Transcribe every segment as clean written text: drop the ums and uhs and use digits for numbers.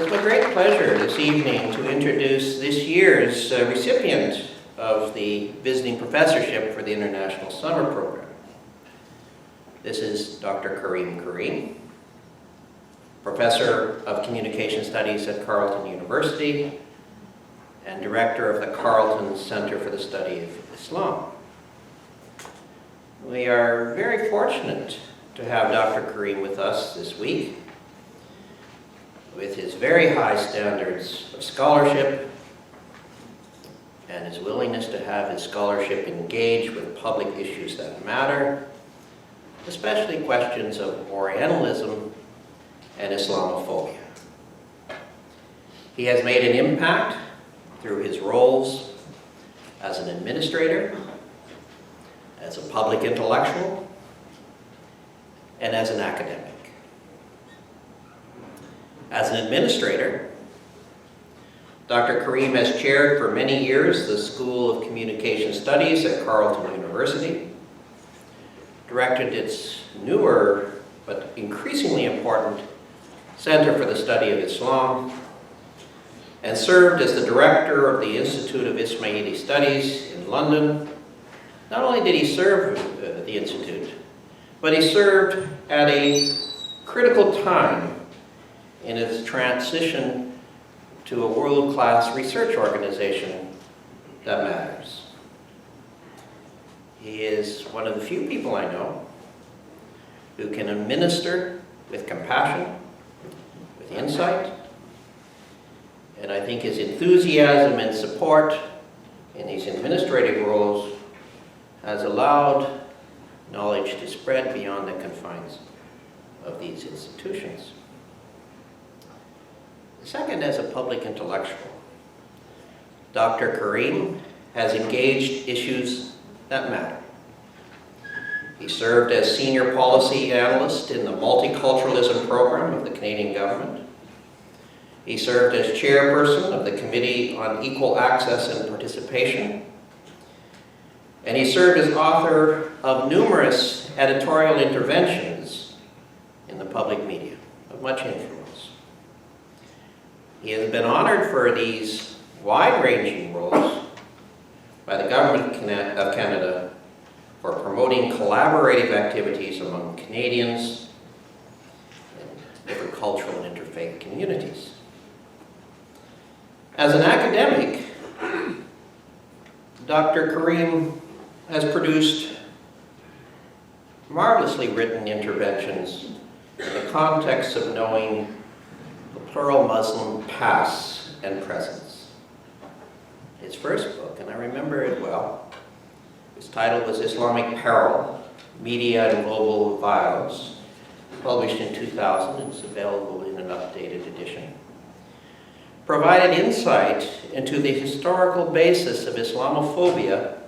It's my great pleasure this evening to introduce this year's recipient of the Visiting Professorship for the International Summer Program. This is Dr. H.Karim, Professor of Communication Studies at Carleton University and Director of the Carleton Center for the Study of Islam. We are very fortunate to have Dr. Karim with us this week. With his very high standards of scholarship and his willingness to have his scholarship engage with public issues that matter, especially questions of Orientalism and Islamophobia. He has made an impact through his roles as an administrator, as a public intellectual, and as an academic. As an administrator, Dr. Karim has chaired for many years the School of Communication Studies at Carleton University, directed its newer but increasingly important Center for the Study of Islam, and served as the director of the Institute of Ismaili Studies in London. Not only did he serve the Institute, but he served at a critical time in its transition to a world-class research organization that matters. He is one of the few people I know who can administer with compassion, with insight, and I think his enthusiasm and support in these administrative roles has allowed knowledge to spread beyond the confines of these institutions. Second, as a public intellectual, Dr. Karim has engaged issues that matter. He served as senior policy analyst in the multiculturalism program of the Canadian government. He served as chairperson of the Committee on Equal Access and Participation. And he served as author of numerous editorial interventions in the public media of much influence. He has been honored for these wide-ranging roles by the Government of Canada for promoting collaborative activities among Canadians in different cultural and interfaith communities. As an academic, Dr. Karim has produced marvelously written interventions in the context of knowing the plural Muslim past and presence. His first book, and I remember it well, his title was Islamic Peril, Media and Global Violence, published in 2000, and it's available in an updated edition, provided insight into the historical basis of Islamophobia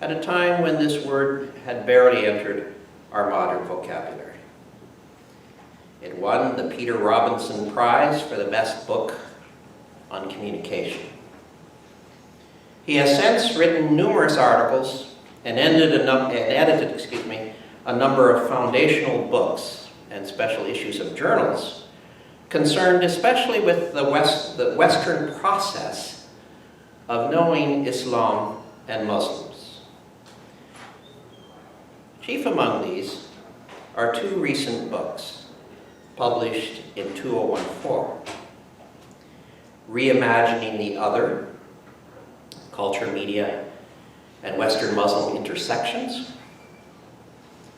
at a time when this word had barely entered our modern vocabulary. It won the Peter Robinson Prize for the best book on communication. He has since written numerous articles and edited a number of foundational books and special issues of journals concerned especially with the Western process of knowing Islam and Muslims. Chief among these are two recent books published in 2014, Reimagining the Other, Culture, Media, and Western Muslim Intersections.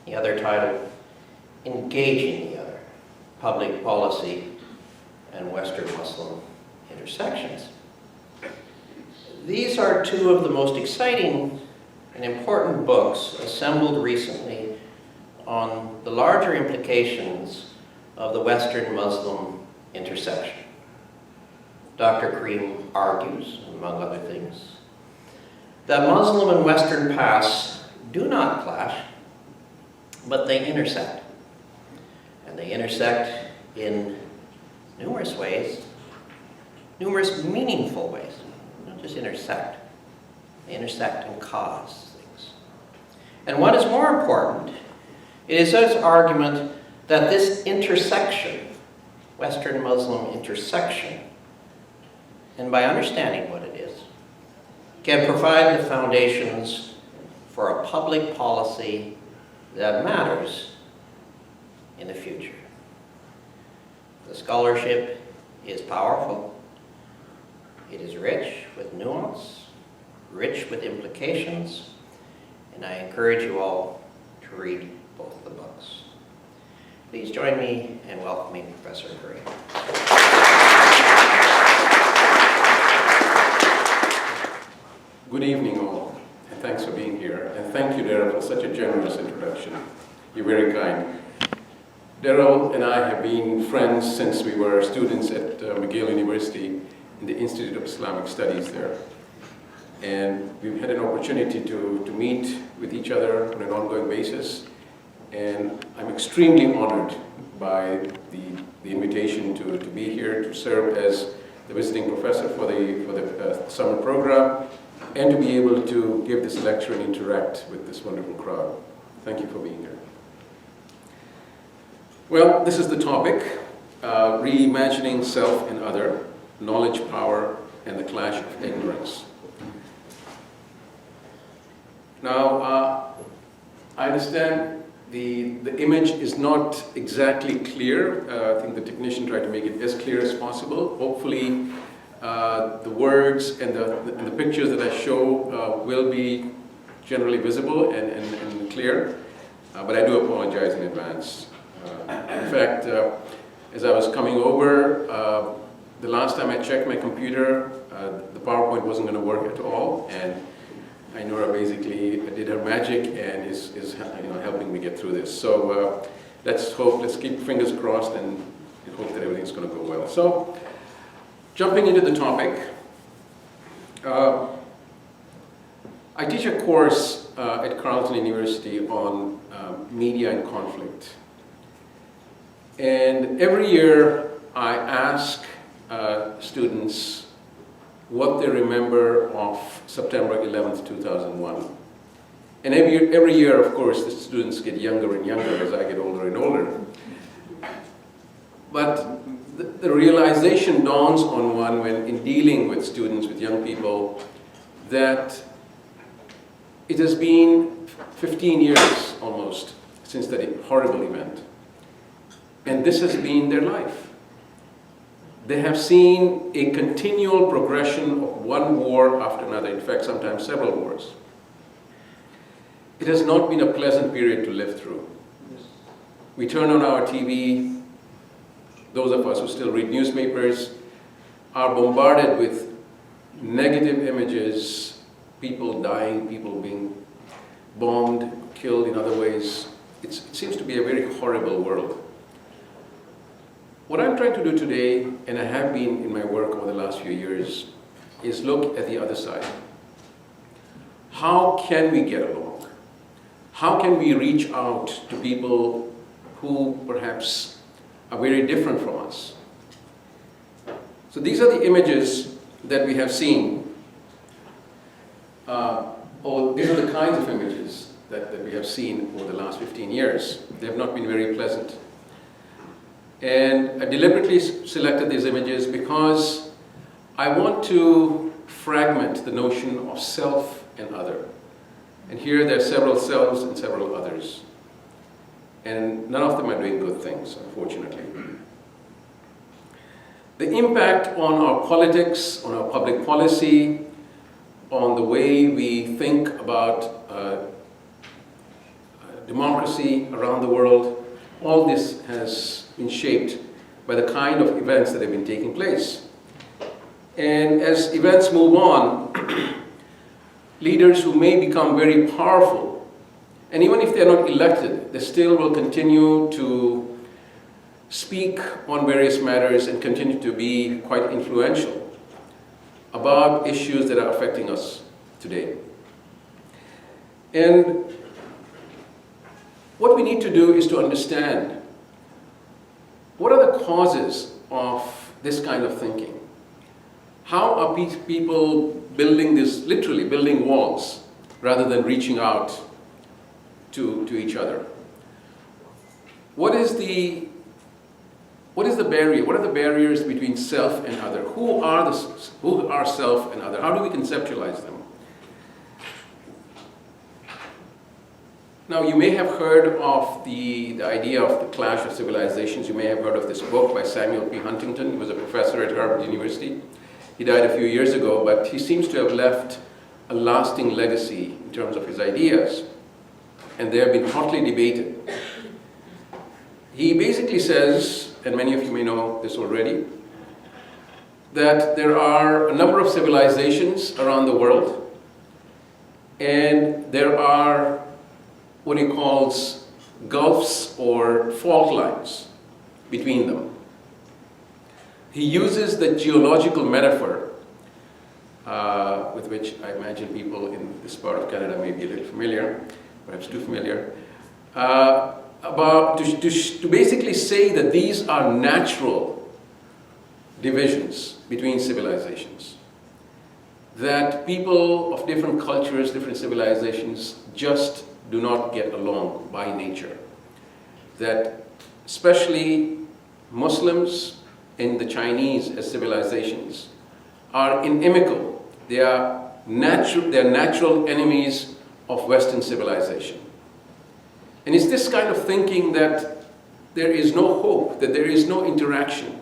The other title, Engaging the Other, Public Policy and Western Muslim Intersections. These are two of the most exciting and important books assembled recently on the larger implications of the Western Muslim intersection. Dr. Karim argues, among other things, that Muslim and Western pasts do not clash, but they intersect. And they intersect in numerous ways, numerous meaningful ways. They don't just intersect. They intersect and cause things. And what is more important, it is his argument that this intersection Western Muslim intersection, and by understanding what it is, can provide the foundations for a public policy that matters in the future. The scholarship is powerful. It is rich with nuance, rich with implications, and I encourage you all to read both the books. Please join me in welcoming Professor Karim. Good evening all, and thanks for being here. And thank you, Daryl, for such a generous introduction. You're very kind. Daryl and I have been friends since we were students at McGill University in the Institute of Islamic Studies there. And we've had an opportunity to meet with each other on an ongoing basis. And I'm extremely honored by the invitation to be here to serve as the visiting professor for the summer program, and to be able to give this lecture and interact with this wonderful crowd. Thank you for being here. Well, this is the topic, reimagining self and other, knowledge, power, and the clash of ignorance. Now, I understand the image is not exactly clear. I think the technician tried to make it as clear as possible. Hopefully, the words and the pictures that I show will be generally visible and clear, but I do apologize in advance. In fact, as I was coming over, the last time I checked my computer, the PowerPoint wasn't going to work at all, and Ainura basically did her magic and is helping me get through this. So let's keep fingers crossed and hope that everything's going to go well. So, jumping into the topic, I teach a course at Carleton University on media and conflict. And every year I ask students what they remember of September 11th, 2001. And every year, of course, the students get younger and younger as I get older and older. But the realization dawns on one when in dealing with students, with young people, that it has been 15 years almost since that horrible event. And this has been their life. They have seen a continual progression of one war after another, in fact, sometimes several wars. It has not been a pleasant period to live through. We turn on our TV, those of us who still read newspapers are bombarded with negative images, people dying, people being bombed, killed in other ways. It seems to be a very horrible world. What I'm trying to do today, and I have been in my work over the last few years, is look at the other side. How can we get along? How can we reach out to people who perhaps are very different from us? So these are the images that we have seen, or these are the kinds of images that we have seen over the last 15 years. They have not been very pleasant. And I deliberately selected these images because I want to fragment the notion of self and other. And here there are several selves and several others. And none of them are doing good things, unfortunately. The impact on our politics, on our public policy, on the way we think about democracy around the world, all this has been shaped by the kind of events that have been taking place. And as events move on, leaders who may become very powerful, and even if they're not elected, they still will continue to speak on various matters and continue to be quite influential about issues that are affecting us today. And what we need to do is to understand what are the causes of this kind of thinking. How are people building this, literally building walls, rather than reaching out to each other? What is the what is the barrier? What are the barriers between self and other? Who are self and other? How do we conceptualize them? Now, you may have heard of the idea of the clash of civilizations. You may have heard of this book by Samuel P. Huntington. He was a professor at Harvard University. He died a few years ago, but he seems to have left a lasting legacy in terms of his ideas, and they have been hotly debated. He basically says, and many of you may know this already, that there are a number of civilizations around the world, and there are what he calls gulfs or fault lines between them. He uses the geological metaphor, with which I imagine people in this part of Canada may be a little familiar, perhaps too familiar, to basically say that these are natural divisions between civilizations. That people of different cultures, different civilizations just do not get along by nature. That especially Muslims and the Chinese as civilizations are inimical. They are natural enemies of Western civilization. And it's this kind of thinking that there is no hope, that there is no interaction,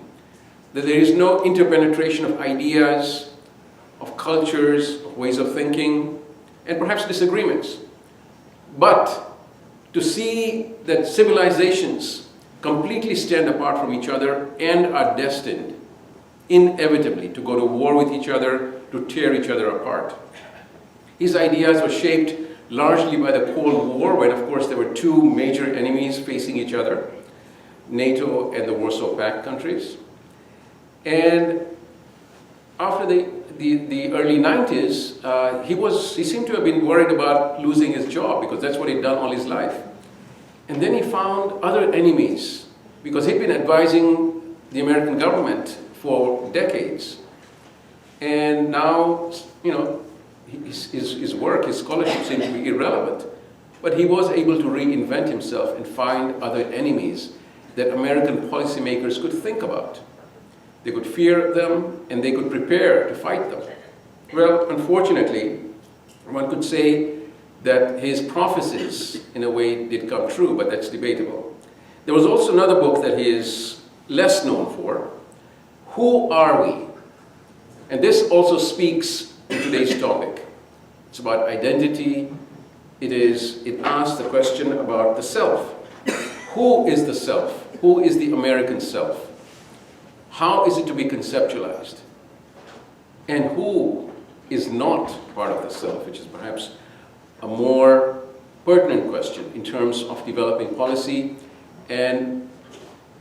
that there is no interpenetration of ideas, of cultures, of ways of thinking, and perhaps disagreements. But to see that civilizations completely stand apart from each other and are destined, inevitably, to go to war with each other, to tear each other apart. His ideas were shaped largely by the Cold War, when, of course, there were two major enemies facing each other, NATO and the Warsaw Pact countries. And after the early 90s, he seemed to have been worried about losing his job, because that's what he'd done all his life. And then he found other enemies, because he'd been advising the American government for decades. And now, his work, his scholarship seemed to be irrelevant. But he was able to reinvent himself and find other enemies that American policymakers could think about. They could fear them, and they could prepare to fight them. Well, unfortunately, one could say that his prophecies, in a way, did come true, but that's debatable. There was also another book that he is less known for, Who Are We? And this also speaks to today's topic. It's about identity. It asks the question about the self. Who is the self? Who is the American self? How is it to be conceptualized? And who is not part of the self, which is perhaps a more pertinent question in terms of developing policy and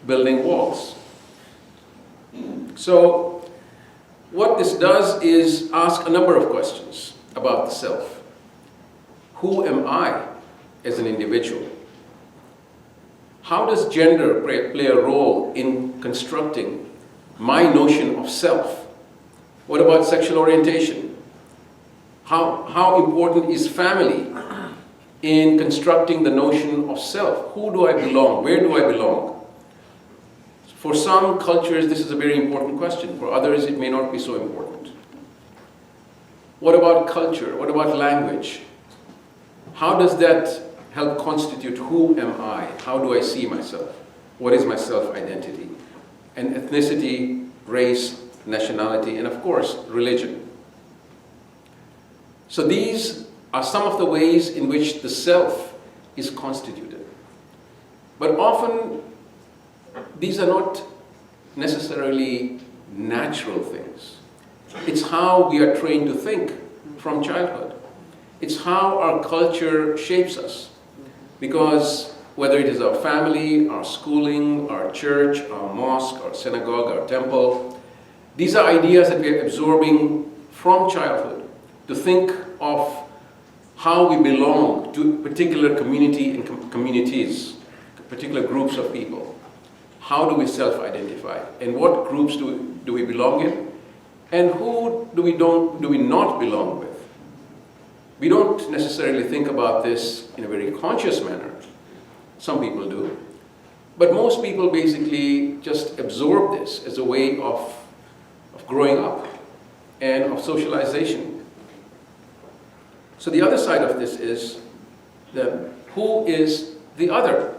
building walls. So what this does is ask a number of questions about the self. Who am I as an individual? How does gender play a role in constructing my notion of self? What about sexual orientation? How important is family in constructing the notion of self? Who do I belong? Where do I belong? For some cultures, this is a very important question. For others, it may not be so important. What about culture? What about language? How does that help constitute who am I? How do I see myself? What is my self-identity? And ethnicity, race, nationality, and of course, religion. So these are some of the ways in which the self is constituted. But often, these are not necessarily natural things. It's how we are trained to think from childhood. It's how our culture shapes us. Because whether it is our family, our schooling, our church, our mosque, our synagogue, our temple, these are ideas that we are absorbing from childhood to think of how we belong to a particular community and communities, particular groups of people. How do we self-identify? And what groups do we belong in? And who do we not belong with? We don't necessarily think about this in a very conscious manner. Some people do. But most people basically just absorb this as a way of growing up and of socialization. So the other side of this is that who is the other?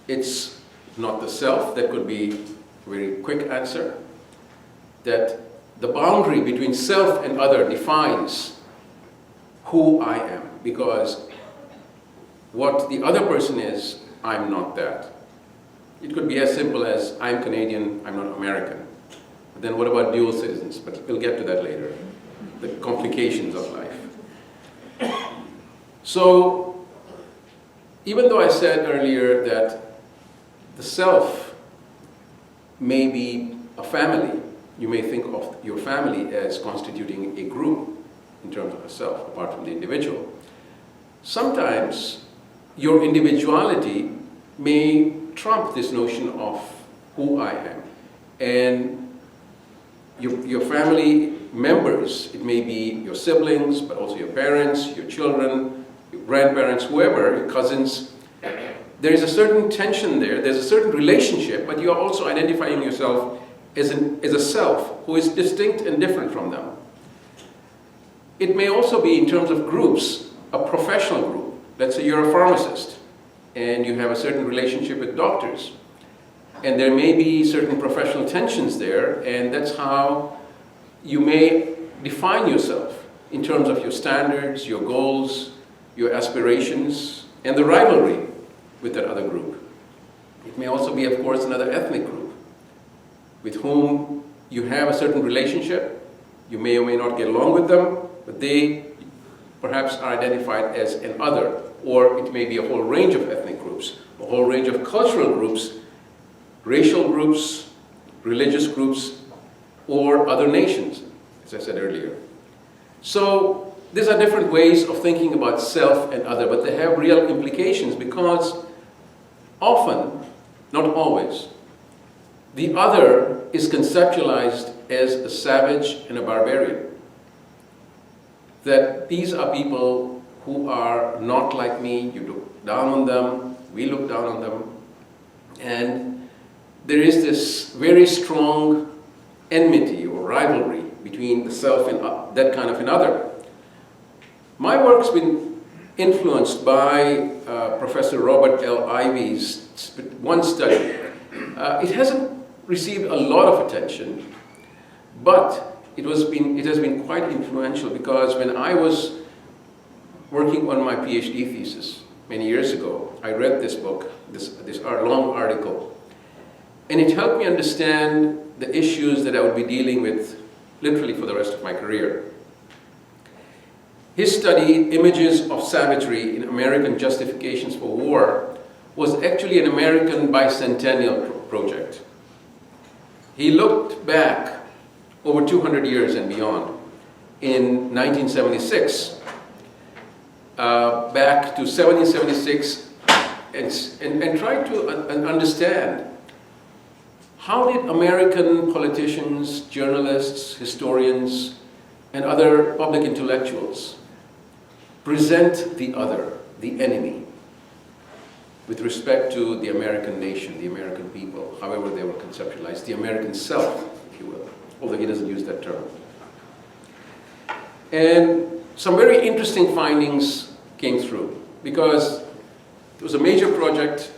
It's not the self. That could be a very quick answer. That the boundary between self and other defines who I am, because what the other person is, I'm not that. It could be as simple as I'm Canadian, I'm not American. But then what about dual citizens? But we'll get to that later, the complications of life. So, even though I said earlier that the self may be a family, you may think of your family as constituting a group in terms of a self, apart from the individual. Sometimes your individuality may trump this notion of who I am. And your family members, it may be your siblings, but also your parents, your children, your grandparents, whoever, your cousins. There is a certain tension there, there's a certain relationship, but you are also identifying yourself as a self who is distinct and different from them. It may also be, in terms of groups, a professional group. Let's say you're a pharmacist and you have a certain relationship with doctors. And there may be certain professional tensions there, and that's how you may define yourself in terms of your standards, your goals, your aspirations, and the rivalry with that other group. It may also be, of course, another ethnic group with whom you have a certain relationship. You may or may not get along with them, but they perhaps are identified as an other. Or it may be a whole range of ethnic groups, a whole range of cultural groups, racial groups, religious groups, or other nations, as I said earlier. So these are different ways of thinking about self and other, but they have real implications, because often, not always, the other is conceptualized as a savage and a barbarian. That these are people who are not like me, you look down on them, we look down on them, and there is this very strong enmity or rivalry between the self and that kind of another. My work's been influenced by Professor Robert L. Ivey's one study. It hasn't received a lot of attention, but it has been quite influential, because when I was working on my PhD thesis many years ago, I read this book, this long article, and it helped me understand the issues that I would be dealing with literally for the rest of my career. His study, Images of Savagery in American Justifications for War, was actually an American bicentennial project. He looked back over 200 years and beyond. In 1976, back to 1776, and tried to understand how did American politicians, journalists, historians, and other public intellectuals present the other, the enemy, with respect to the American nation, the American people, however they were conceptualized, the American self, if you will, although he doesn't use that term. And some very interesting findings came through, because it was a major project.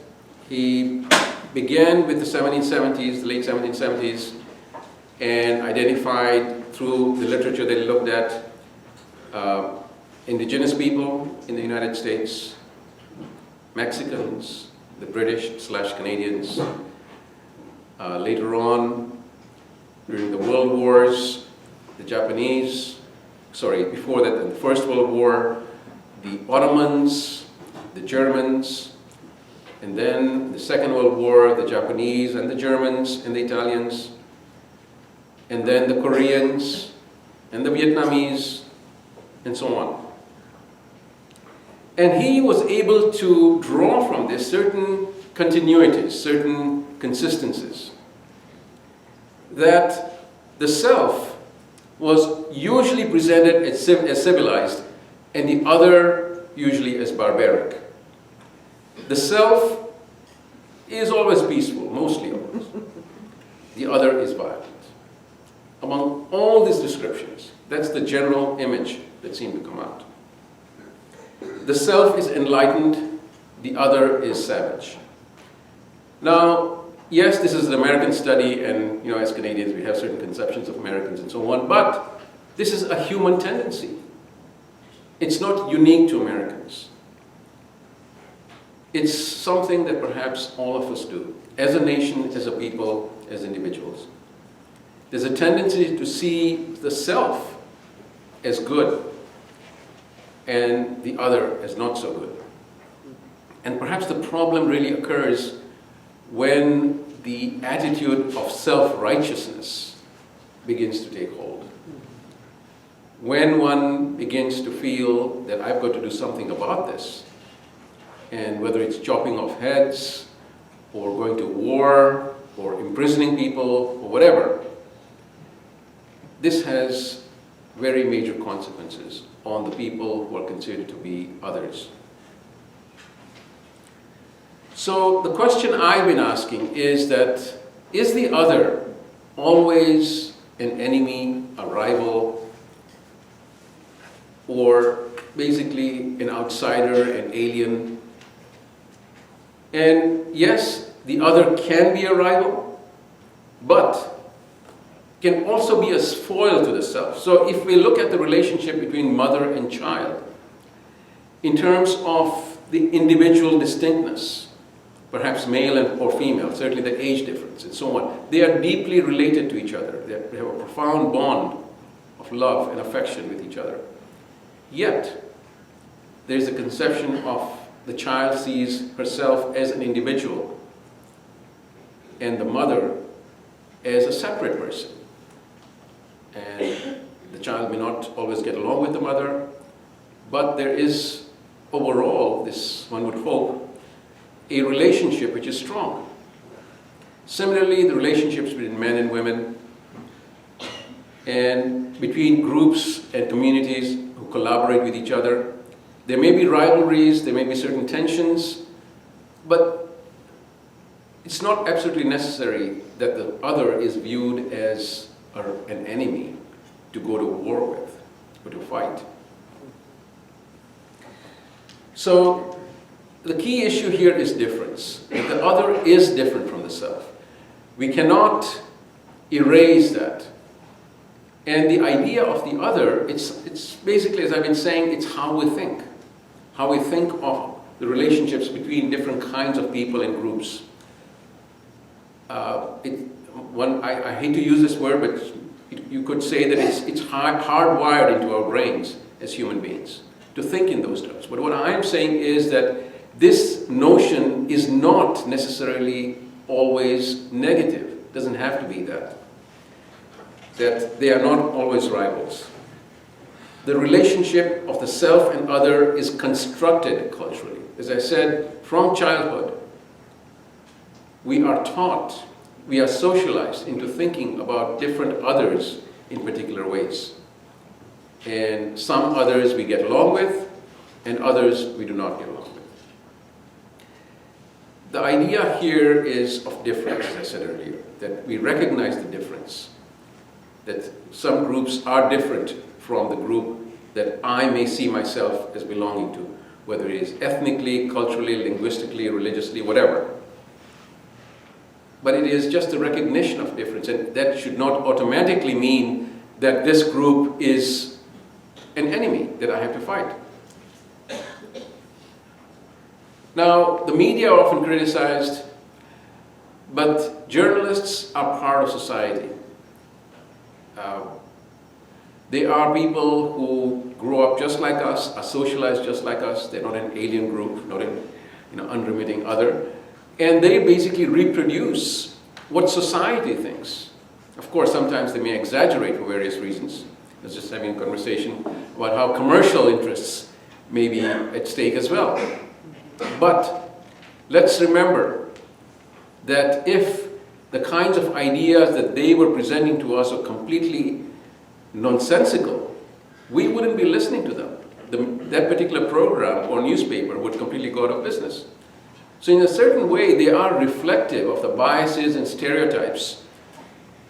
He began with the 1770s, the late 1770s, and identified through the literature that he looked at indigenous people in the United States, Mexicans, the British/Canadians. Later on, during the World Wars, the Japanese, before that, in the First World War, the Ottomans, the Germans, and then the Second World War, the Japanese and the Germans and the Italians, and then the Koreans and the Vietnamese, and so on. And he was able to draw from this certain continuities, certain consistencies, that the self was usually presented as civilized, and the other usually as barbaric. The self is always peaceful, mostly always. The other is violent. Among all these descriptions, that's the general image that seemed to come out. The self is enlightened, the other is savage. Now, yes, this is an American study, and as Canadians we have certain conceptions of Americans and so on, but this is a human tendency. It's not unique to Americans. It's something that perhaps all of us do, as a nation, as a people, as individuals. There's a tendency to see the self as good and the other as not so good. And perhaps the problem really occurs when the attitude of self-righteousness begins to take hold. When one begins to feel that I've got to do something about this, and whether it's chopping off heads, or going to war, or imprisoning people, or whatever, this has very major consequences on the people who are considered to be others. So the question I've been asking is that, is the other always an enemy, a rival, or basically an outsider, an alien? And yes, the other can be a rival, but can also be a foil to the self. So if we look at the relationship between mother and child, in terms of the individual distinctness, perhaps male or female, certainly the age difference and so on, they are deeply related to each other. They have a profound bond of love and affection with each other. Yet, there's a conception of the child sees herself as an individual and the mother as a separate person. And the child may not always get along with the mother, but there is overall, this one would hope, a relationship which is strong. Similarly, the relationships between men and women, and between groups and communities who collaborate with each other. There may be rivalries, there may be certain tensions, but it's not absolutely necessary that the other is viewed as an enemy to go to war with, or to fight. So the key issue here is difference. That the other is different from the self. We cannot erase that. And the idea of the other, it's basically, as I've been saying, it's how we think. How we think of the relationships between different kinds of people and groups. I hate to use this word, but you could say that it's hardwired into our brains as human beings to think in those terms. But what I'm saying is that this notion is not necessarily always negative. It doesn't have to be that. That they are not always rivals. The relationship of the self and other is constructed culturally. As I said, from childhood, we are taught, we are socialized into thinking about different others in particular ways. And some others we get along with, and others we do not get along with. The idea here is of difference, as I said earlier, that we recognize the difference, that some groups are different from the group that I may see myself as belonging to, whether it is ethnically, culturally, linguistically, religiously, whatever. But it is just a recognition of difference, and that should not automatically mean that this group is an enemy that I have to fight. Now, the media are often criticized, but journalists are part of society. They are people who grow up just like us, are socialized just like us. They're not an alien group, not an unremitting other. And they basically reproduce what society thinks. Of course, sometimes they may exaggerate for various reasons. I was just having a conversation about how commercial interests may be at stake as well. But let's remember that if the kinds of ideas that they were presenting to us are completely nonsensical, we wouldn't be listening to them. That particular program or newspaper would completely go out of business. So in a certain way, they are reflective of the biases and stereotypes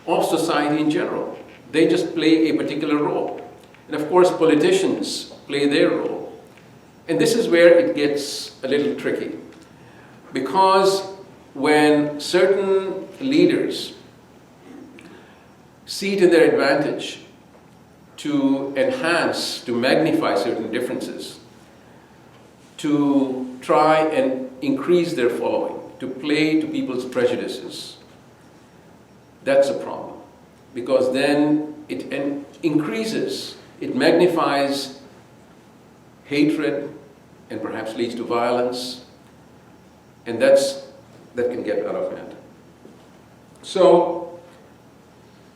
of society in general. They just play a particular role. And of course, politicians play their role. And this is where it gets a little tricky. Because when certain leaders see it in their advantage to enhance, to magnify certain differences, to try and increase their following, to play to people's prejudices, that's a problem. Because then it increases, it magnifies hatred and perhaps leads to violence, and that can get out of hand. So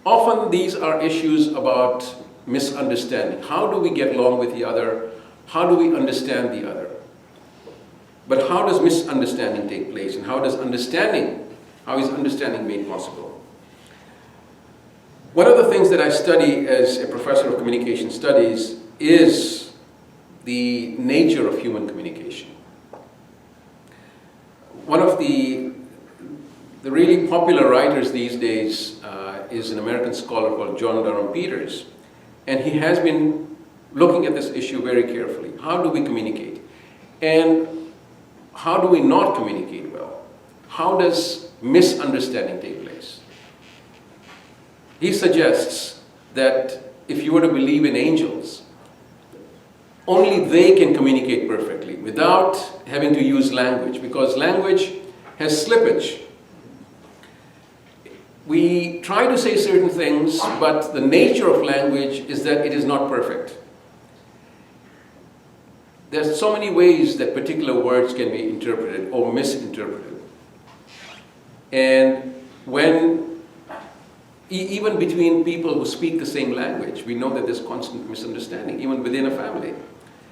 often these are issues about misunderstanding. How do we get along with the other? How do we understand the other? But how does misunderstanding take place, and how is understanding made possible? One of the things that I study as a professor of communication studies is the nature of human communication. One of the really popular writers these days is an American scholar called John Durham Peters, and he has been looking at this issue very carefully. How do we communicate? And how do we not communicate well? How does misunderstanding take place? He suggests that if you were to believe in angels, only they can communicate perfectly without having to use language, because language has slippage. We try to say certain things, but the nature of language is that it is not perfect. There's so many ways that particular words can be interpreted or misinterpreted. And when, even between people who speak the same language, we know that there's constant misunderstanding, even within a family.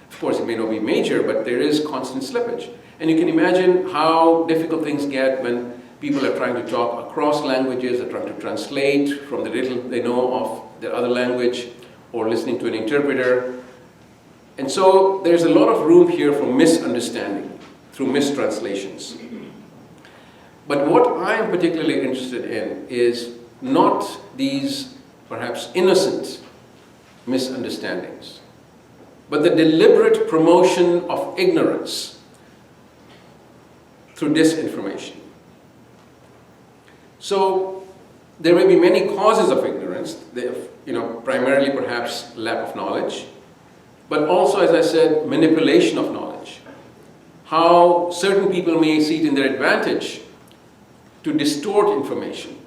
Of course, it may not be major, but there is constant slippage. And you can imagine how difficult things get when people are trying to talk across languages, are trying to translate from the little they know of the other language, or listening to an interpreter. And so there's a lot of room here for misunderstanding through mistranslations. But what I am particularly interested in is not these perhaps innocent misunderstandings, but the deliberate promotion of ignorance through disinformation. So there may be many causes of ignorance, primarily perhaps lack of knowledge, but also, as I said, manipulation of knowledge. How certain people may see it in their advantage to distort information,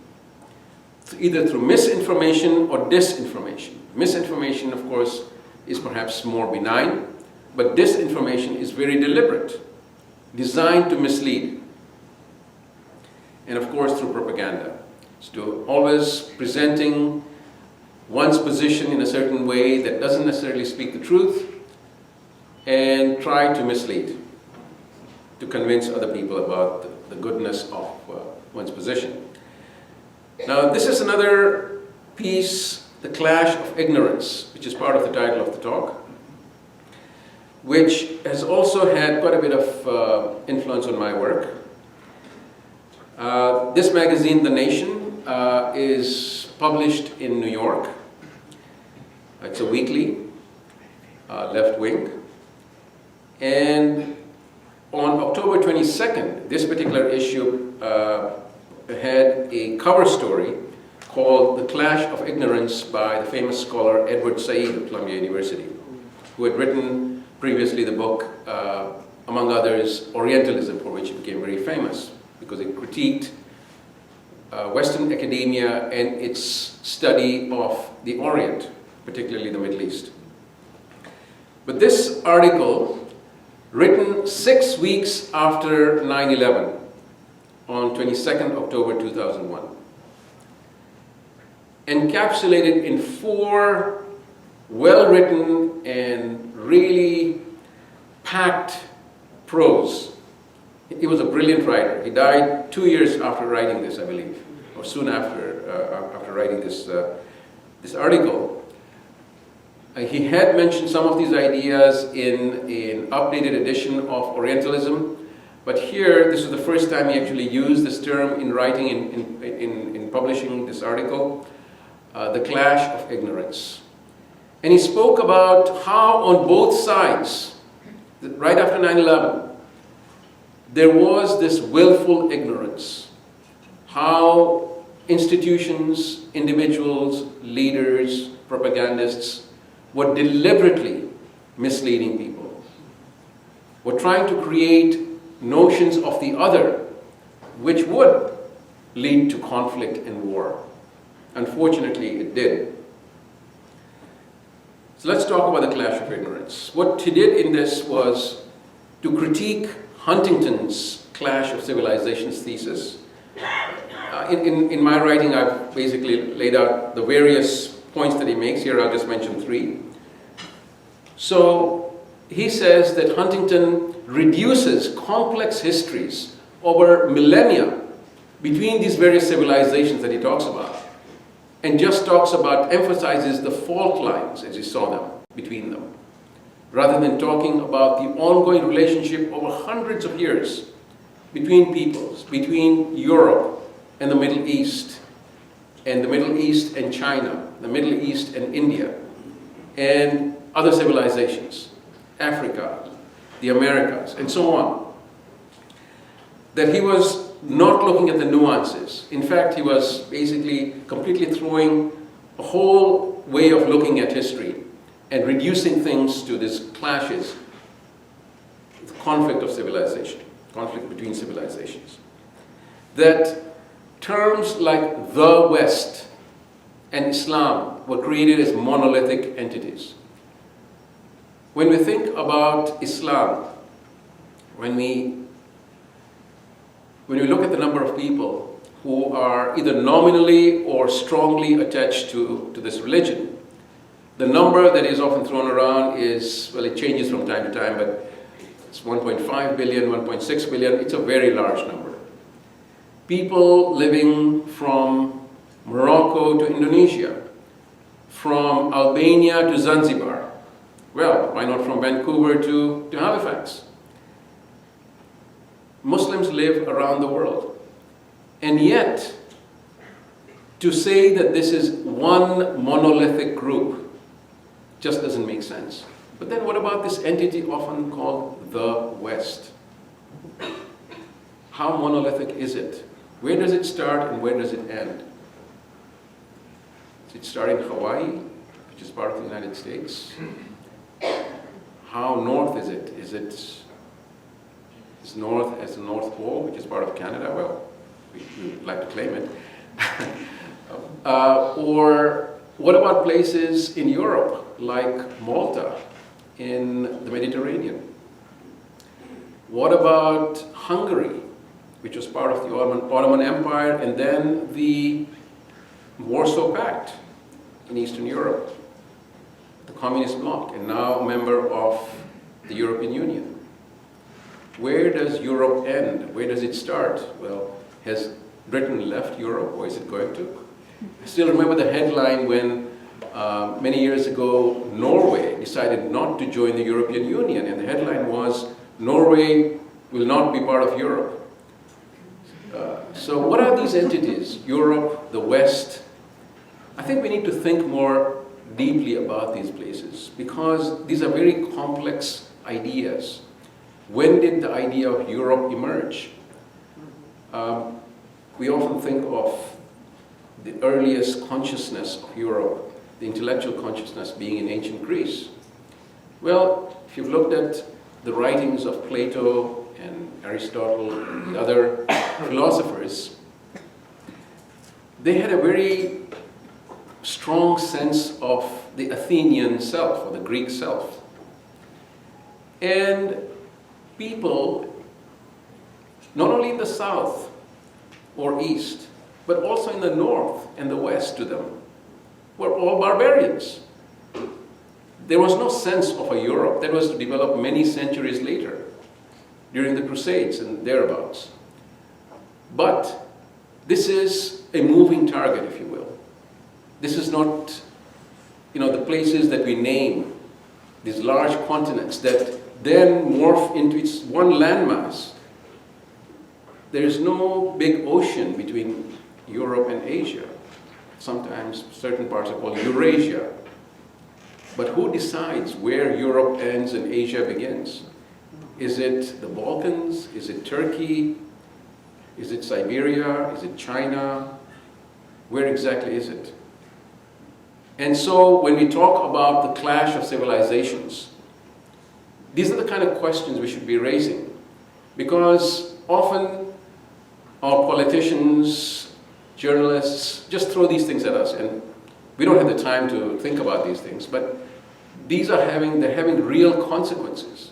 either through misinformation or disinformation. Misinformation, of course, is perhaps more benign, but disinformation is very deliberate, designed to mislead. And of course, through propaganda. So always presenting one's position in a certain way that doesn't necessarily speak the truth, and try to mislead, to convince other people about the goodness of one's position. Now, this is another piece, the clash of ignorance, which is part of the title of the talk, which has also had quite a bit of influence on my work. This magazine, The Nation, is published in New York. It's a weekly, left-wing. And on October 22nd, this particular issue had a cover story called The Clash of Ignorance by the famous scholar Edward Said of Columbia University, who had written previously the book, among others, Orientalism, for which it became very famous, because it critiqued Western academia and its study of the Orient, particularly the Middle East. But this article, written 6 weeks after 9/11, on 22nd October 2001, encapsulated in 4 well-written and really packed prose. He was a brilliant writer. He died 2 years after writing this, I believe, or soon after writing this article. He had mentioned some of these ideas in an updated edition of Orientalism, But here, this is the first time he actually used this term in writing, in publishing this article, the clash of ignorance. And he spoke about how on both sides, right after 9/11, there was this willful ignorance. How institutions, individuals, leaders, propagandists were deliberately misleading people, were trying to create notions of the other which would lead to conflict and war. Unfortunately, it did. So let's talk about the clash of ignorance. What he did in this was to critique Huntington's clash of civilizations thesis. In my writing, I've basically laid out the various points that he makes. Here I'll just mention 3. So he says that Huntington reduces complex histories over millennia between these various civilizations that he talks about, and just emphasizes the fault lines as he saw them between them, rather than talking about the ongoing relationship over hundreds of years between peoples, between Europe and the Middle East, and the Middle East and China, the Middle East and India, and other civilizations, Africa, the Americas, and so on. That he was not looking at the nuances. In fact, he was basically completely throwing a whole way of looking at history and reducing things to these clashes, the conflict of civilization, conflict between civilizations. That terms like the West and Islam were created as monolithic entities. When we think about Islam, when we look at the number of people who are either nominally or strongly attached to this religion, the number that is often thrown around is, well, it changes from time to time, but it's 1.5 billion, 1.6 billion. It's a very large number. People living from Morocco to Indonesia, from Albania to Zanzibar. Well, why not from Vancouver to Halifax? Muslims live around the world. And yet, to say that this is one monolithic group just doesn't make sense. But then what about this entity often called the West? How monolithic is it? Where does it start and where does it end? Does it start in Hawaii, which is part of the United States? How north is it? Is it as north as the North Pole, which is part of Canada? Well, we would like to claim it. Or what about places in Europe, like Malta, in the Mediterranean? What about Hungary, which was part of the Ottoman Empire, and then the Warsaw Pact in Eastern Europe, the communist bloc, and now a member of the European Union? Where does Europe end? Where does it start? Well, has Britain left Europe, or is it going to? I still remember the headline when many years ago Norway decided not to join the European Union, and the headline was, Norway will not be part of Europe. So what are these entities? Europe, the West? I think we need to think more deeply about these places, because these are very complex ideas. When did the idea of Europe emerge? We often think of the earliest consciousness of Europe, the intellectual consciousness, being in ancient Greece. Well, if you've looked at the writings of Plato and Aristotle and the other philosophers, they had a very strong sense of the Athenian self, or the Greek self. And people, not only in the south or east, but also in the north and the west to them, were all barbarians. There was no sense of a Europe that was developed many centuries later, during the Crusades and thereabouts. But this is a moving target, if you will. This is not, the places that we name, these large continents that then morph into its one landmass, there is no big ocean between Europe and Asia. Sometimes certain parts are called Eurasia. But who decides where Europe ends and Asia begins? Is it the Balkans? Is it Turkey? Is it Siberia? Is it China? Where exactly is it? And so when we talk about the clash of civilizations, these are the kind of questions we should be raising. Because often our politicians, journalists, just throw these things at us, and we don't have the time to think about these things, but they're having real consequences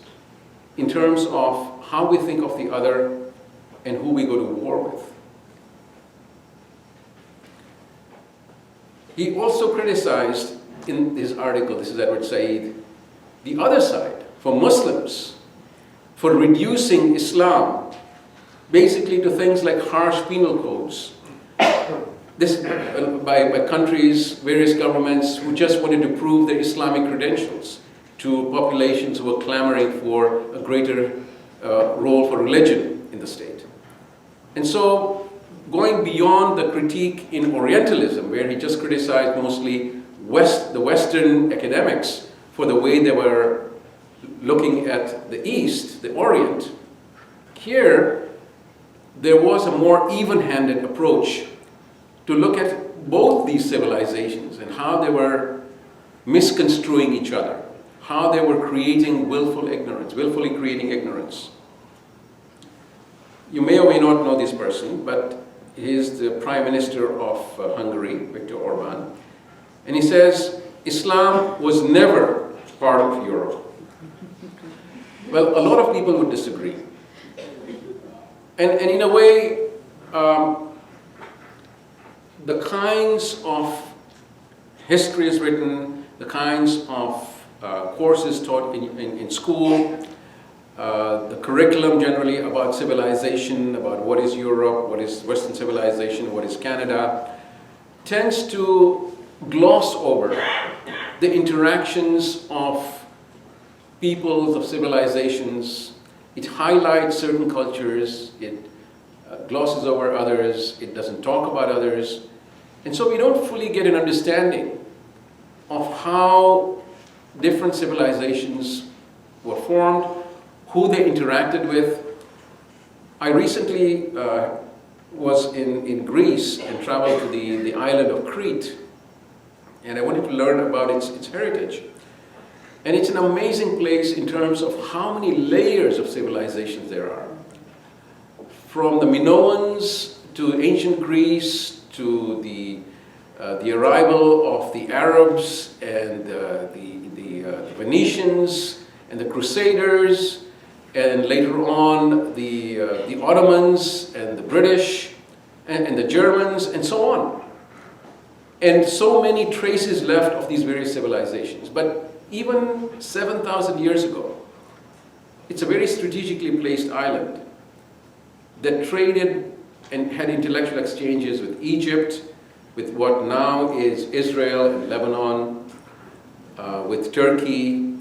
in terms of how we think of the other and who we go to war with. He also criticized in his article, this is Edward Said, the other side, for Muslims, for reducing Islam basically to things like harsh penal codes. This by countries, various governments who just wanted to prove their Islamic credentials to populations who were clamoring for a greater role for religion in the state. And so, going beyond the critique in Orientalism, where he just criticized mostly the Western academics for the way they were looking at the East, the Orient, here there was a more even-handed approach to look at both these civilizations and how they were misconstruing each other, how they were creating willfully creating ignorance. You may or may not know this person, but he is the Prime Minister of Hungary, Viktor Orban, and he says, Islam was never part of Europe. Well, a lot of people would disagree. And in a way, the kinds of histories written, the kinds of courses taught in school, the curriculum generally about civilization, about what is Europe, what is Western civilization, what is Canada, tends to gloss over the interactions of peoples, of civilizations. It highlights certain cultures, it glosses over others, it doesn't talk about others. And so we don't fully get an understanding of how different civilizations were formed, who they interacted with. I recently was in Greece and traveled to the island of Crete, and I wanted to learn about its heritage. And it's an amazing place in terms of how many layers of civilizations there are. From the Minoans to ancient Greece to the arrival of the Arabs and the Venetians and the Crusaders, and later on the Ottomans and the British and the Germans and so on. And so many traces left of these various civilizations. But even 7,000 years ago, it's a very strategically placed island that traded and had intellectual exchanges with Egypt, with what now is Israel and Lebanon, with Turkey,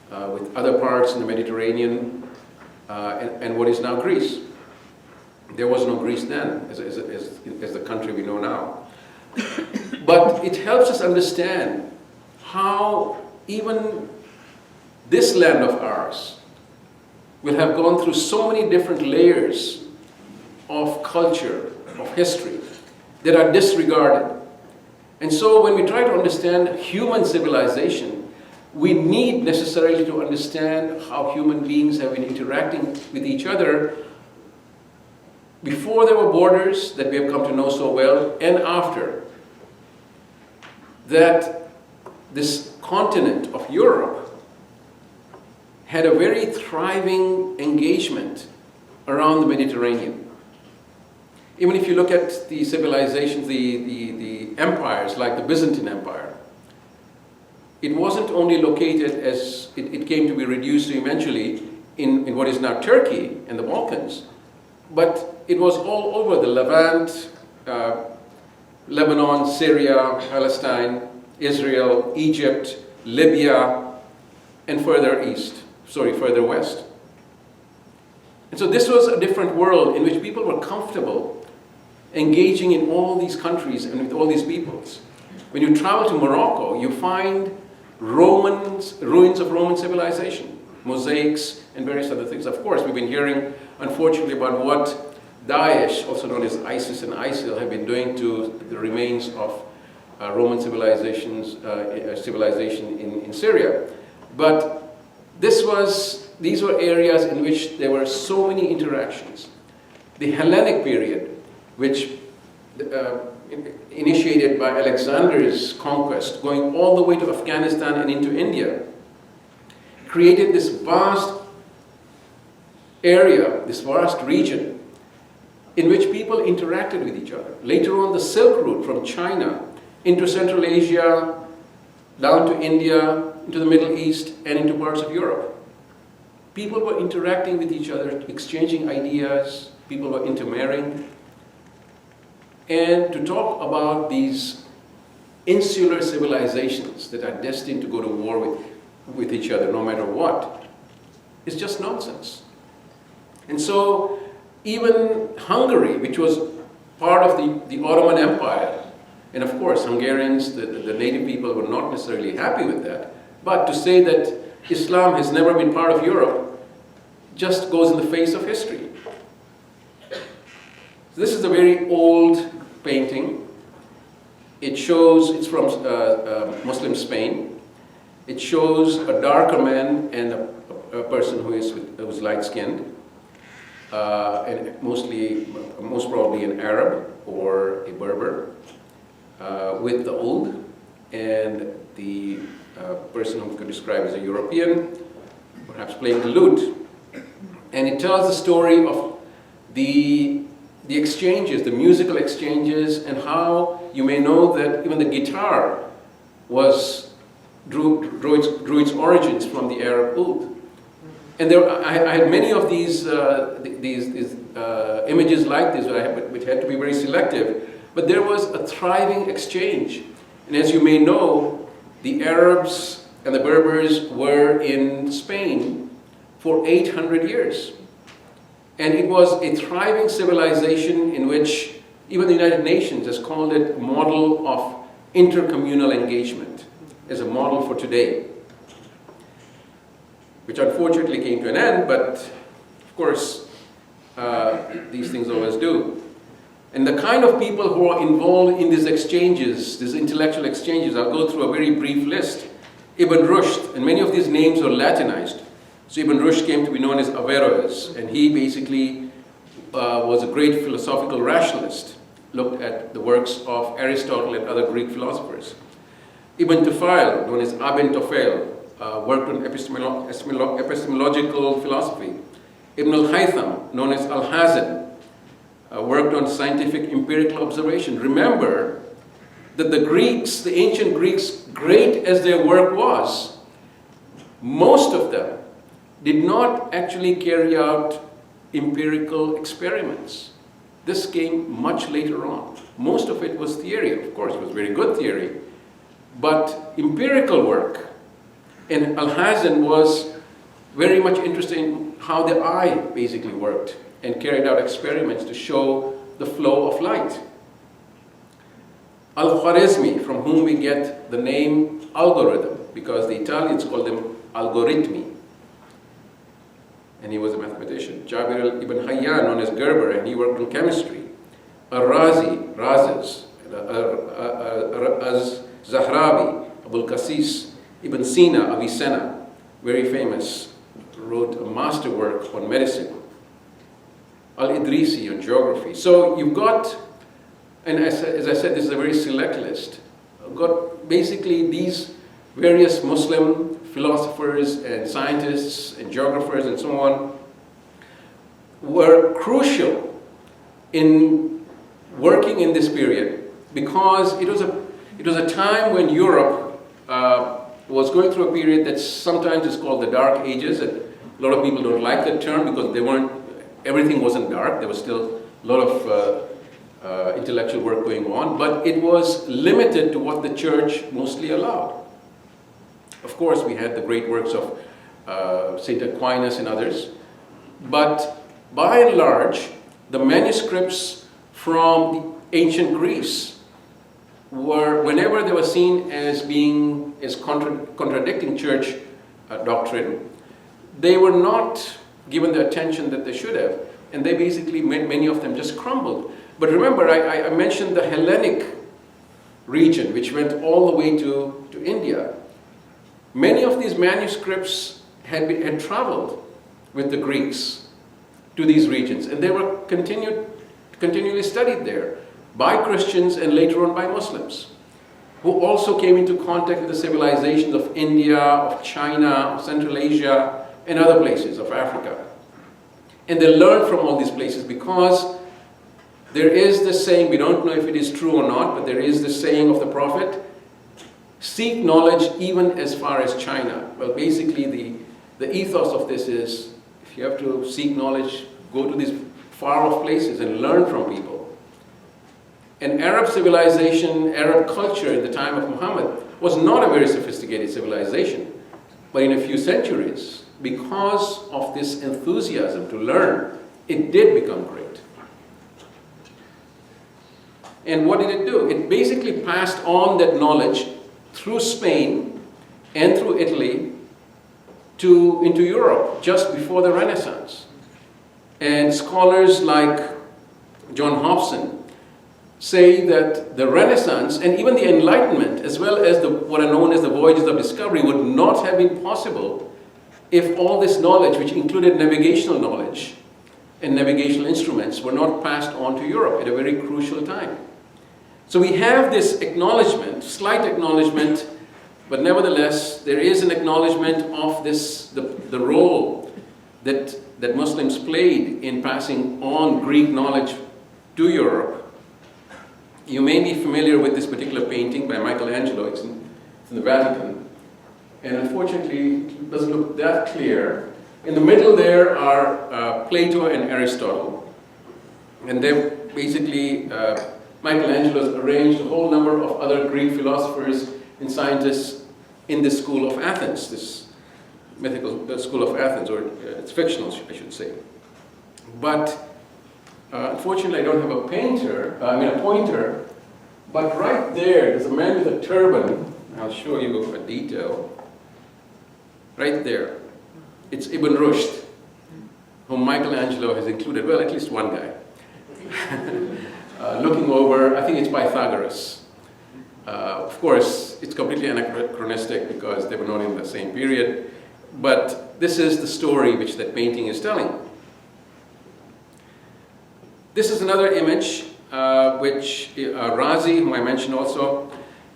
with other parts in the Mediterranean, and what is now Greece. There was no Greece then, as the country we know now. But it helps us understand how even this land of ours will have gone through so many different layers of culture, of history, that are disregarded. And so when we try to understand human civilization, we need necessarily to understand how human beings have been interacting with each other before there were borders that we have come to know so well, and after. That this continent of Europe had a very thriving engagement around the Mediterranean. Even if you look at the civilizations, the empires like the Byzantine Empire, it wasn't only located as it came to be reduced eventually in what is now Turkey and the Balkans, but it was all over the Levant, Lebanon, Syria, Palestine, Israel, Egypt, Libya, and further west. And so this was a different world in which people were comfortable engaging in all these countries and with all these peoples. When you travel to Morocco, you find ruins of Roman civilization, mosaics and various other things. Of course, we've been hearing, unfortunately, about what Daesh, also known as ISIS and ISIL, have been doing to the remains of Roman civilization in Syria. But these were areas in which there were so many interactions. The Hellenic period, which initiated by Alexander's conquest, going all the way to Afghanistan and into India, created this vast area, this vast region, in which people interacted with each other. Later on, the Silk Route from China into Central Asia, down to India, into the Middle East, and into parts of Europe. People were interacting with each other, exchanging ideas, people were intermarrying. And to talk about these insular civilizations that are destined to go to war with each other no matter what is just nonsense. And so even Hungary, which was part of the Ottoman Empire, and of course Hungarians, the native people, were not necessarily happy with that, but to say that Islam has never been part of Europe just goes in the face of history. So this is a very old painting. It's from Muslim Spain. It shows a darker man and a person who's light-skinned, and most probably an Arab or a Berber, with the oud, and the person who could describe as a European, perhaps playing the lute. And it tells the story of the exchanges, the musical exchanges, and how you may know that even the guitar drew its origins from the Arab oud. And I had many of these images like this, which had to be very selective. But there was a thriving exchange. And as you may know, the Arabs and the Berbers were in Spain for 800 years. And it was a thriving civilization in which even the United Nations has called it a model of intercommunal engagement, as a model for today, which unfortunately came to an end, but of course these things always do. And the kind of people who are involved in these exchanges, these intellectual exchanges, I'll go through a very brief list. Ibn Rushd, and many of these names are Latinized. So Ibn Rushd came to be known as Averroes, and he basically was a great philosophical rationalist, looked at the works of Aristotle and other Greek philosophers. Ibn Tufail, known as Ibn Tufail, worked on epistemological philosophy. Ibn al-Haytham, known as Al-Hazan, worked on scientific empirical observation. Remember that the Greeks, the ancient Greeks, great as their work was, most of them did not actually carry out empirical experiments. This came much later on. Most of it was theory. Of course, it was very good theory, but empirical work. And Al-Hazan was very much interested in how the eye basically worked and carried out experiments to show the flow of light. Al-Khwarizmi, from whom we get the name algorithm, because the Italians called them algoritmi, and he was a mathematician. Jabir ibn Hayyan, known as Gerber, and he worked on chemistry. Al-Razi, Razes, Az-Zahrabi, Abul Qasis, Ibn Sina, Avicenna, very famous, wrote a masterwork on medicine. Al-Idrisi on geography. So you've got, and as I said, this is a very select list. You've got basically these various Muslim philosophers and scientists and geographers and so on were crucial in working in this period, because it was a time when Europe was going through a period that sometimes is called the Dark Ages. And a lot of people don't like that term because everything wasn't dark. There was still a lot of intellectual work going on, but it was limited to what the church mostly allowed. Of course, we had the great works of St. Aquinas and others, but by and large, the manuscripts from the ancient Greece were, whenever they were seen as being contradicting church doctrine, they were not given the attention that they should have, and they basically, many of them just crumbled. But remember, I mentioned the Hellenic region, which went all the way to India. Many of these manuscripts had traveled with the Greeks to these regions, and they were continually studied there by Christians and later on by Muslims, who also came into contact with the civilizations of India, of China, of Central Asia, and other places of Africa. And they learned from all these places because there is this saying, we don't know if it is true or not, but there is this saying of the Prophet, seek knowledge even as far as China. Well, basically the ethos of this is, if you have to seek knowledge, go to these far-off places and learn from people. And Arab civilization, Arab culture in the time of Muhammad was not a very sophisticated civilization. But in a few centuries, because of this enthusiasm to learn, it did become great. And what did it do? It basically passed on that knowledge through Spain and through Italy into Europe just before the Renaissance. And scholars like John Hobson say that the Renaissance and even the Enlightenment, as well as what are known as the voyages of discovery, would not have been possible if all this knowledge, which included navigational knowledge and navigational instruments, were not passed on to Europe at a very crucial time. So we have this acknowledgement, slight acknowledgement, but nevertheless, there is an acknowledgement of the role that Muslims played in passing on Greek knowledge to Europe. You may be familiar with this particular painting by Michelangelo. It's in the Vatican. And unfortunately, it doesn't look that clear. In the middle there are Plato and Aristotle. And they've basically, Michelangelo's arranged a whole number of other Greek philosophers and scientists in this school of Athens, this mythical school of Athens, or it's fictional, I should say. But unfortunately, I don't have a pointer, but right there's a man with a turban. I'll show you a detail. Right there. It's Ibn Rushd, whom Michelangelo has included, well, at least one guy. Looking over, I think it's Pythagoras. Of course, it's completely anachronistic because they were not in the same period, but this is the story which that painting is telling. This is another image which Razi, whom I mentioned also,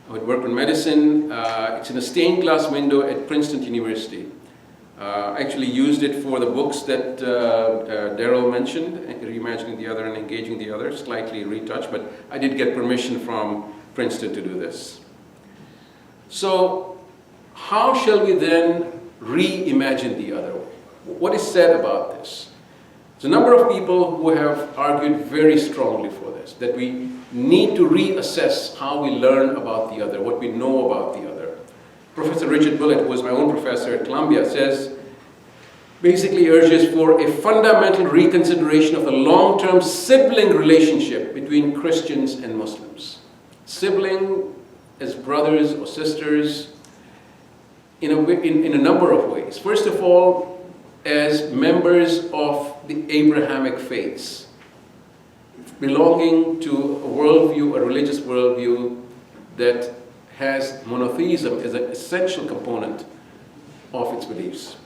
who had worked in medicine. It's in a stained glass window at Princeton University. I actually used it for the books that Daryl mentioned, Reimagining the Other and Engaging the Other, slightly retouched, but I did get permission from Princeton to do this. So, how shall we then reimagine the other? What is said about this? There's a number of people who have argued very strongly for this, that we need to reassess how we learn about the other, what we know about the other. Professor Richard Bullitt, who was my own professor at Columbia, basically urges for a fundamental reconsideration of the long-term sibling relationship between Christians and Muslims. Sibling as brothers or sisters in a number of ways. First of all, as members of the Abrahamic faiths, belonging to a worldview, a religious worldview that has monotheism as an essential component of its beliefs.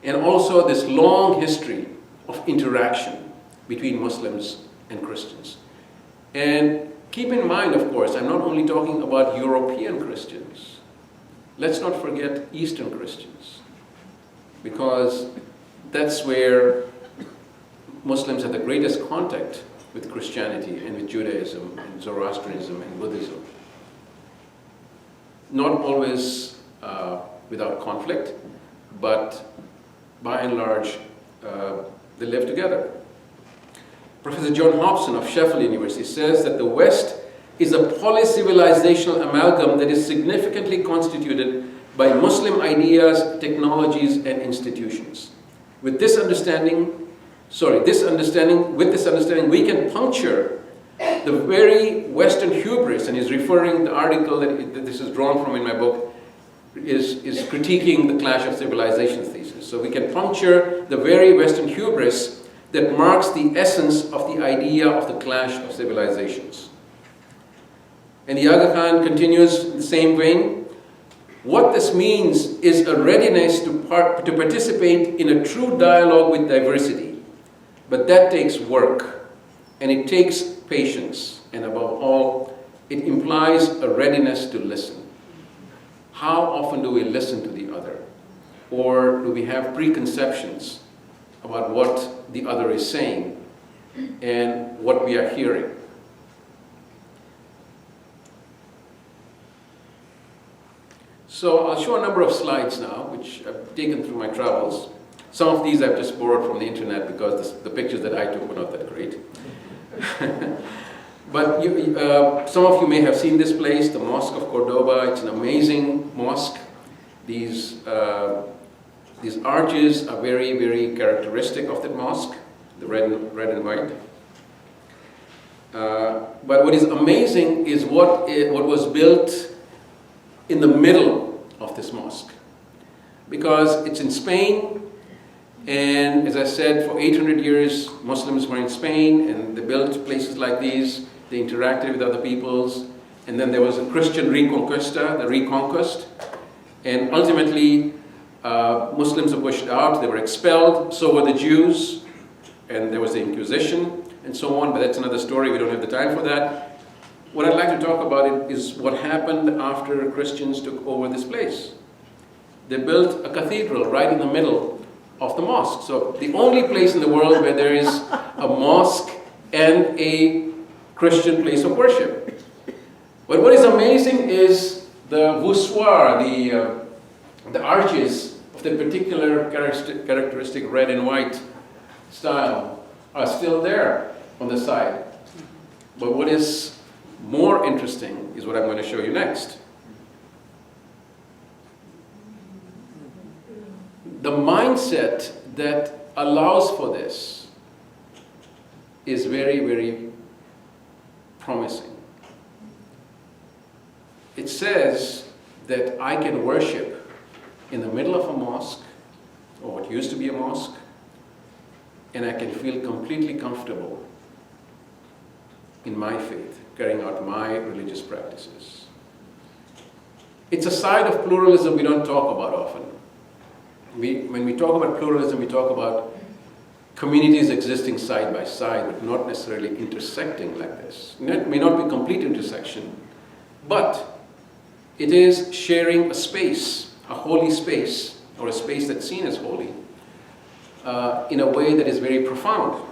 And also this long history of interaction between Muslims and Christians. And keep in mind, of course, I'm not only talking about European Christians. Let's not forget Eastern Christians, because that's where Muslims have the greatest contact with Christianity and with Judaism and Zoroastrianism and Buddhism. Not always without conflict, but by and large, they live together. Professor John Hobson of Sheffield University says that the West is a poly-civilizational amalgam that is significantly constituted by Muslim ideas, technologies, and institutions. With this understanding, with this understanding, we can puncture the very Western hubris, and he's referring, the article that this is drawn from in my book, is critiquing the clash of civilizations thesis. So we can puncture the very Western hubris that marks the essence of the idea of the clash of civilizations. And the Aga Khan continues in the same vein. What this means is a readiness to participate in a true dialogue with diversity. But that takes work, and it takes patience, and above all, it implies a readiness to listen. How often do we listen to the other? Or do we have preconceptions about what the other is saying and what we are hearing? So I'll show a number of slides now, which I've taken through my travels. Some of these I've just borrowed from the internet because the pictures that I took were not that great. But some of you may have seen this place, the Mosque of Cordoba. It's an amazing mosque. These arches are very, very characteristic of that mosque, the red and white. But what is amazing is what was built in the middle of this mosque, because it's in Spain, and as I said, for 800 years Muslims were in Spain, and they built places like these. They interacted with other peoples, and then there was a Christian reconquista, the reconquest, and ultimately Muslims were pushed out, they were expelled, so were the Jews, and there was the Inquisition, and so on, but that's another story, we don't have the time for that. What I'd like to talk about is what happened after Christians took over this place. They built a cathedral right in the middle of the mosque. So the only place in the world where there is a mosque and a Christian place of worship. But what is amazing is the voussoir, the arches of the particular characteristic red and white style are still there on the side. But what is more interesting is what I'm going to show you next. The mindset that allows for this is very, very promising. It says that I can worship in the middle of a mosque, or what used to be a mosque, and I can feel completely comfortable in my faith, carrying out my religious practices. It's a side of pluralism we don't talk about often. When we talk about pluralism, we talk about communities existing side by side, but not necessarily intersecting like this. It may not be complete intersection, but it is sharing a space, a holy space, or a space that's seen as holy, in a way that is very profound.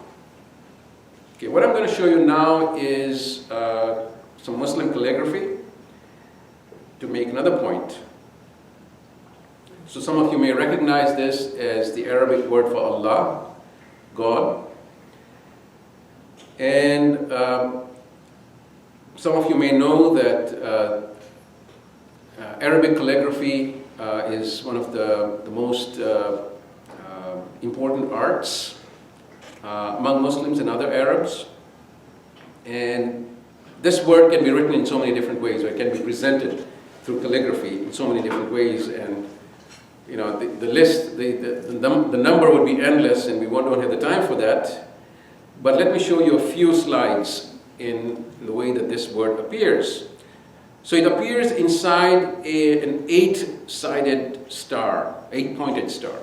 Okay, what I'm going to show you now is some Muslim calligraphy to make another point. So some of you may recognize this as the Arabic word for Allah, God. And some of you may know that Arabic calligraphy is one of the most important arts among Muslims and other Arabs. And this word can be written in so many different ways, or it can be presented through calligraphy in so many different ways. And you know, the list, the number would be endless, and we don't have the time for that. But let me show you a few slides in the way that this word appears. So it appears inside an 8-sided star, 8-pointed star.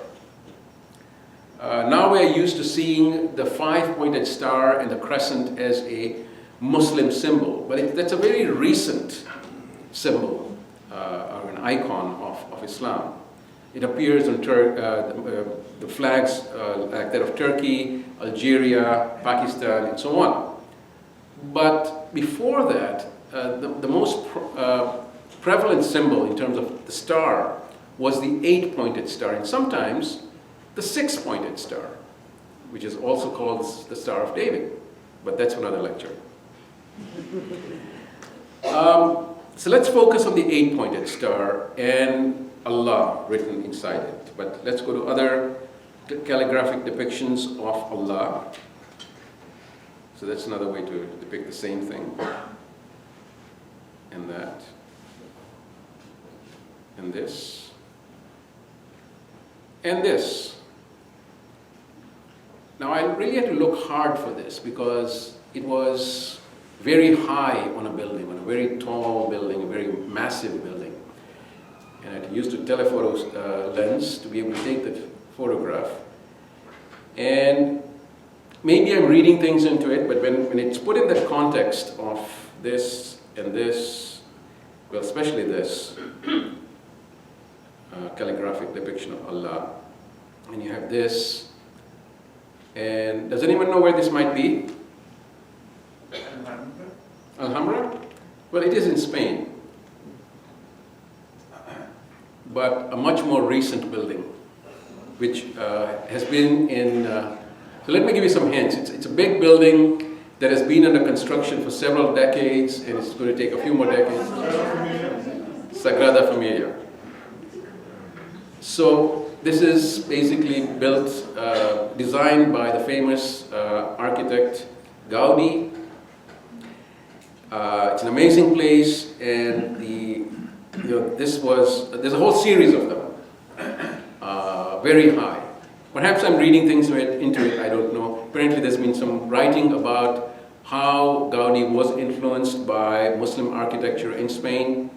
Now we're used to seeing the 5-pointed star and the crescent as a Muslim symbol, but that's a very recent symbol or an icon of Islam. It appears on the flags like that of Turkey, Algeria, Pakistan, and so on. But before that, the most prevalent symbol in terms of the star was the 8-pointed star, and sometimes the 6-pointed star, which is also called the Star of David, but that's another lecture. So let's focus on the 8-pointed star and Allah written inside it. But let's go to other calligraphic depictions of Allah. So that's another way to depict the same thing. And that. And this. And this. Now I really had to look hard for this because it was very high on a building, on a very tall building, a very massive building. And I had to use the telephoto lens to be able to take the photograph. And maybe I'm reading things into it, but when it's put in the context of this and this, well, especially this calligraphic depiction of Allah, and you have this, and does anyone know where this might be? Alhambra? Well, it is in Spain, but a much more recent building, which has been in, so let me give you some hints. It's a big building that has been under construction for several decades, and it's going to take a few more decades. Sagrada Familia. So this is basically built, designed by the famous architect Gaudi. It's an amazing place, and there's a whole series of them, very high. Perhaps I'm reading things into it, I don't know. Apparently there's been some writing about how Gaudi was influenced by Muslim architecture in Spain,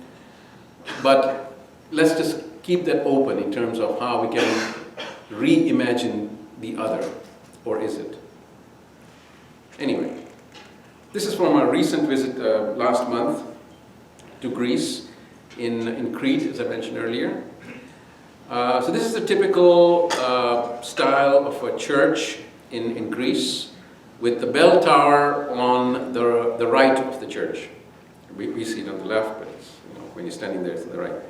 but let's just keep that open in terms of how we can reimagine the other, or is it? Anyway, this is from a recent visit last month to Greece, in Crete, as I mentioned earlier. So this is a typical style of a church in Greece, with the bell tower on the right of the church. We see it on the left, but it's, when you're standing there, it's to the right.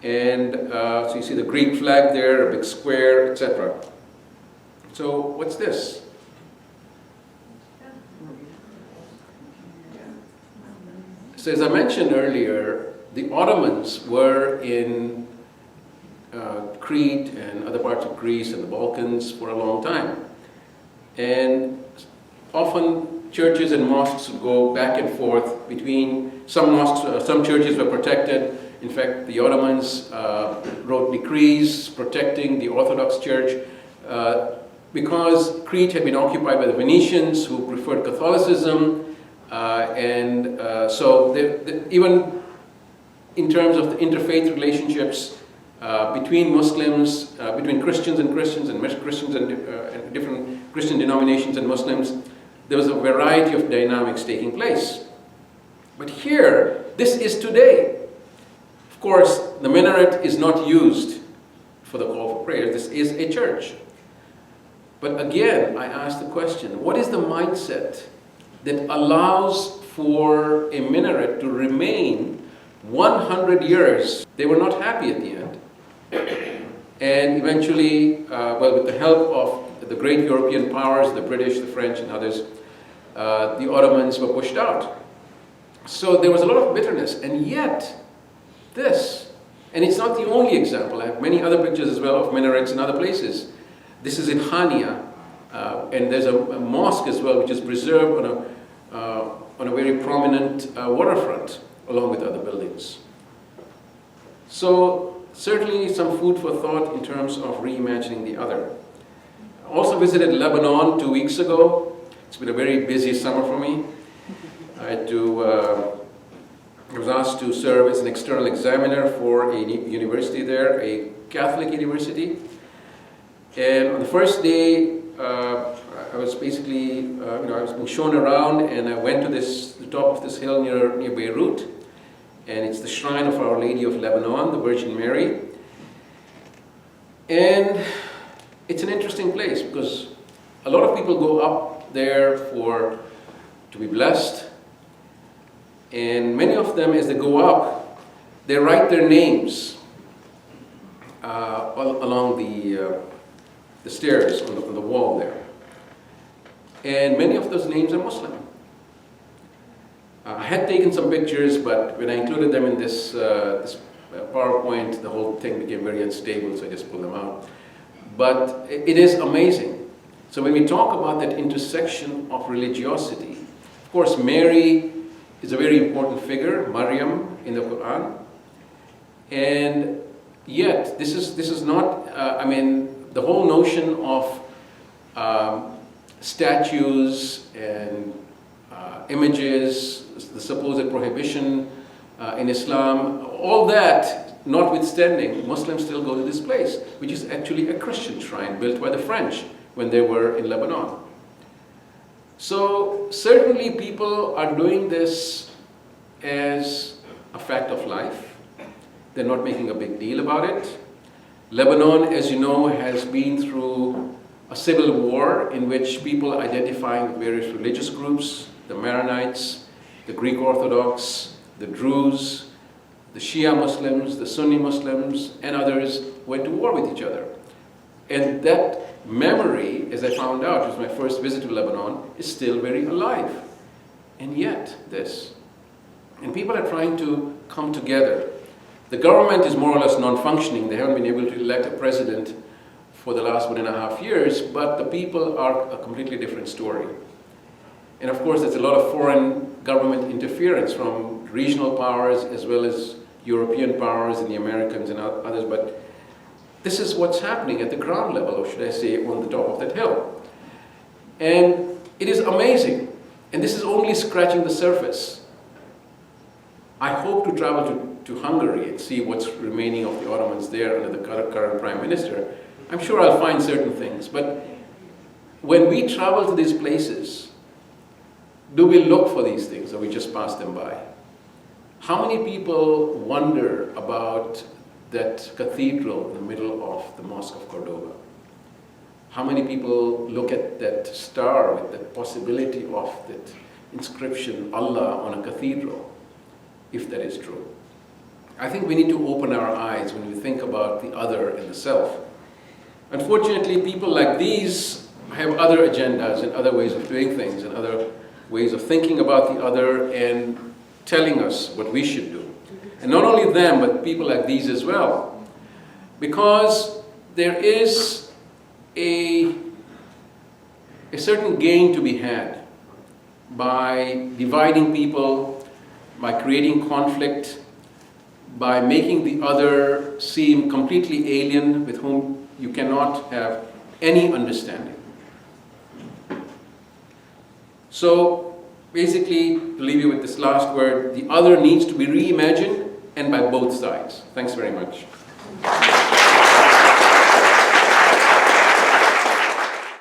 And so you see the Greek flag there, a big square, etc. So what's this? So as I mentioned earlier, the Ottomans were in Crete and other parts of Greece and the Balkans for a long time. And often churches and mosques would go back and forth between, some mosques, some churches were protected. In fact, the Ottomans wrote decrees protecting the Orthodox Church because Crete had been occupied by the Venetians, who preferred Catholicism, so even in terms of the interfaith relationships between Muslims, between Christians and Christians and Christians and different Christian denominations and Muslims, there was a variety of dynamics taking place. But here, this is today. Of course, the minaret is not used for the call for prayer. This is a church. But again, I ask the question, what is the mindset that allows for a minaret to remain 100 years? They were not happy at the end. And eventually, with the help of the great European powers, the British, the French, and others, the Ottomans were pushed out. So there was a lot of bitterness, and yet this, and it's not the only example. I have many other pictures as well of minarets in other places. This is in Hania, and there's a mosque as well, which is preserved on a very prominent waterfront, along with other buildings. So certainly some food for thought in terms of reimagining the other. I also visited Lebanon 2 weeks ago. It's been a very busy summer for me. I was asked to serve as an external examiner for a university there, a Catholic university. And on the first day, I was basically, I was being shown around, and I went to the top of this hill near Beirut, and it's the shrine of Our Lady of Lebanon, the Virgin Mary. And it's an interesting place because a lot of people go up there to be blessed. And many of them, as they go up, they write their names along the stairs on the wall there. And many of those names are Muslim. I had taken some pictures, but when I included them in this PowerPoint, the whole thing became very unstable, so I just pulled them out. but it is amazing. So when we talk about that intersection of religiosity, of course Mary is a very important figure, Maryam in the Quran, and yet this is not, the whole notion of statues and images, the supposed prohibition in Islam, all that notwithstanding, Muslims still go to this place, which is actually a Christian shrine built by the French when they were in Lebanon. So certainly people are doing this as a fact of life. They're not making a big deal about it. Lebanon, as you know, has been through a civil war in which people identifying with various religious groups, the Maronites, the Greek Orthodox, the Druze, the Shia Muslims, the Sunni Muslims, and others went to war with each other. And that memory, as I found out, it was my first visit to Lebanon, is still very alive. And yet, this. And people are trying to come together. The government is more or less non-functioning. They haven't been able to elect a president for the last 1.5 years, but the people are a completely different story. And of course, there's a lot of foreign government interference from regional powers as well as European powers and the Americans and others, but this is what's happening at the ground level, or should I say, on the top of that hill. And it is amazing. And this is only scratching the surface. I hope to travel to Hungary and see what's remaining of the Ottomans there under the current Prime Minister. I'm sure I'll find certain things. But when we travel to these places, do we look for these things or we just pass them by? How many people wonder about that cathedral in the middle of the Mosque of Cordoba? How many people look at that star with the possibility of that inscription, Allah, on a cathedral, if that is true? I think we need to open our eyes when we think about the other and the self. Unfortunately, people like these have other agendas and other ways of doing things and other ways of thinking about the other and telling us what we should do. And not only them, but people like these as well. Because there is a certain gain to be had by dividing people, by creating conflict, by making the other seem completely alien with whom you cannot have any understanding. So basically, to leave you with this last word, the other needs to be reimagined, and by both sides. Thanks very much.